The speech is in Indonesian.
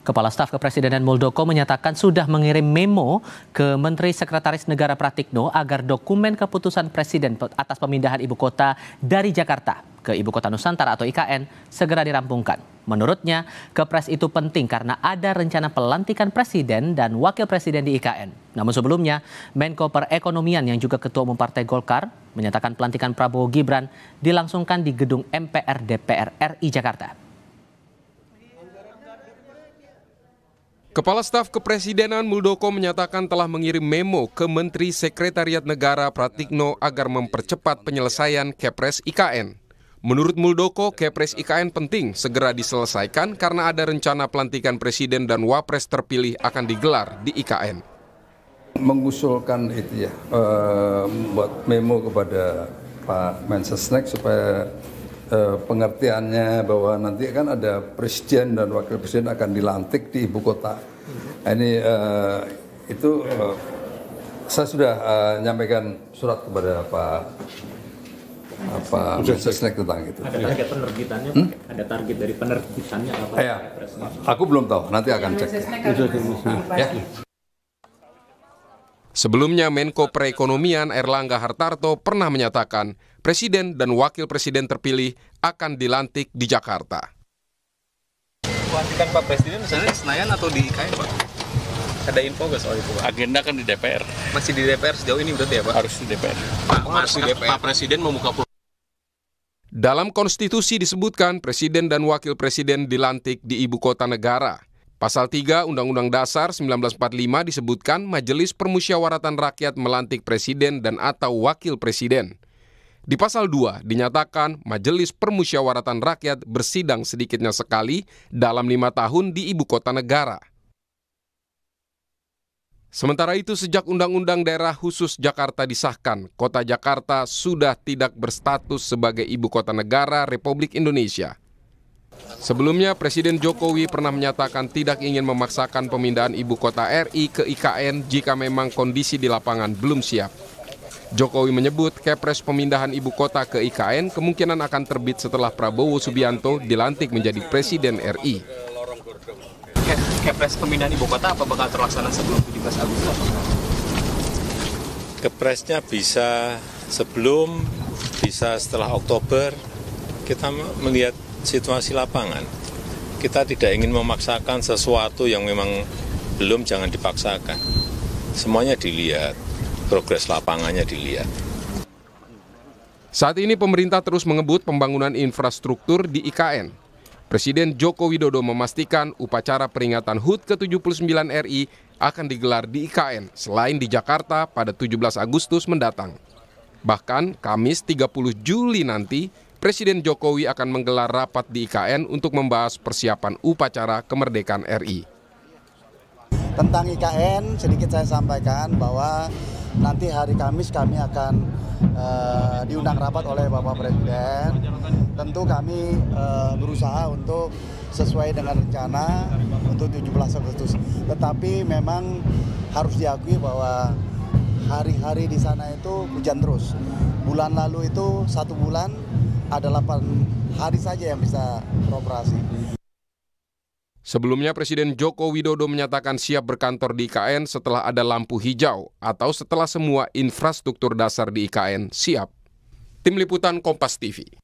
Kepala Staf Kepresidenan Muldoko menyatakan sudah mengirim memo ke Menteri Sekretaris Negara Pratikno agar dokumen keputusan Presiden atas pemindahan ibu kota dari Jakarta ke Ibu Kota Nusantara atau IKN segera dirampungkan. Menurutnya, Kepres itu penting karena ada rencana pelantikan Presiden dan Wakil Presiden di IKN. Namun sebelumnya, Menko Perekonomian yang juga Ketua Umum Partai Golkar menyatakan pelantikan Prabowo Gibran dilangsungkan di gedung MPR DPR RI Jakarta. Kepala Staf Kepresidenan Muldoko menyatakan telah mengirim memo ke Menteri Sekretariat Negara Pratikno agar mempercepat penyelesaian Kepres IKN. Menurut Muldoko, Kepres IKN penting segera diselesaikan karena ada rencana pelantikan Presiden dan Wapres terpilih akan digelar di IKN. Mengusulkan itu ya, buat memo kepada Pak Mensesnek supaya pengertiannya bahwa nanti kan ada presiden dan wakil presiden akan dilantik di ibu kota. Ini saya sudah nyampaikan surat kepada Pak Mensesnek tentang itu. Ada target penerbitannya? Ada target dari penerbitannya apa? Ya, aku belum tahu, nanti akan cek. Ya. Sebelumnya, Menko Perekonomian Erlangga Hartarto pernah menyatakan Presiden dan Wakil Presiden terpilih akan dilantik di Jakarta. Pelantikan Pak Presiden misalnya di Senayan atau di IKN, Pak? Ada info nggak soal itu, Pak? Agenda kan di DPR. Masih di DPR sejauh ini berarti ya, Pak? Harus di DPR. Pak Presiden membuka peluang. Dalam konstitusi disebutkan Presiden dan Wakil Presiden dilantik di Ibu Kota Negara. Pasal 3 Undang-Undang Dasar 1945 disebutkan Majelis Permusyawaratan Rakyat melantik Presiden dan atau Wakil Presiden. Di pasal 2 dinyatakan Majelis Permusyawaratan Rakyat bersidang sedikitnya sekali dalam 5 tahun di Ibu Kota Negara. Sementara itu, sejak Undang-Undang Daerah Khusus Jakarta disahkan, Kota Jakarta sudah tidak berstatus sebagai Ibu Kota Negara Republik Indonesia. Sebelumnya, Presiden Jokowi pernah menyatakan tidak ingin memaksakan pemindahan ibu kota RI ke IKN jika memang kondisi di lapangan belum siap. Jokowi menyebut Kepres pemindahan ibu kota ke IKN kemungkinan akan terbit setelah Prabowo Subianto dilantik menjadi Presiden RI. Kepres pemindahan ibu kota apa bakal terlaksana sebelum 17 Agustus? Kepresnya bisa sebelum, bisa setelah Oktober. Kita melihat situasi lapangan. Kita tidak ingin memaksakan sesuatu yang memang belum, jangan dipaksakan. Semuanya dilihat, progres lapangannya dilihat. Saat ini pemerintah terus mengebut pembangunan infrastruktur di IKN. Presiden Joko Widodo memastikan upacara peringatan HUT ke-79 RI akan digelar di IKN selain di Jakarta pada 17 Agustus mendatang. Bahkan Kamis 30 Juli nanti, Presiden Jokowi akan menggelar rapat di IKN untuk membahas persiapan upacara kemerdekaan RI. Tentang IKN, sedikit saya sampaikan bahwa nanti hari Kamis kami akan diundang rapat oleh Bapak Presiden. Tentu kami berusaha untuk sesuai dengan rencana untuk 17 Agustus. Tetapi memang harus diakui bahwa hari-hari di sana itu hujan terus. Bulan lalu itu 1 bulan ada 8 hari saja yang bisa beroperasi. Sebelumnya Presiden Joko Widodo menyatakan siap berkantor di IKN setelah ada lampu hijau atau setelah semua infrastruktur dasar di IKN siap. Tim Liputan Kompas TV.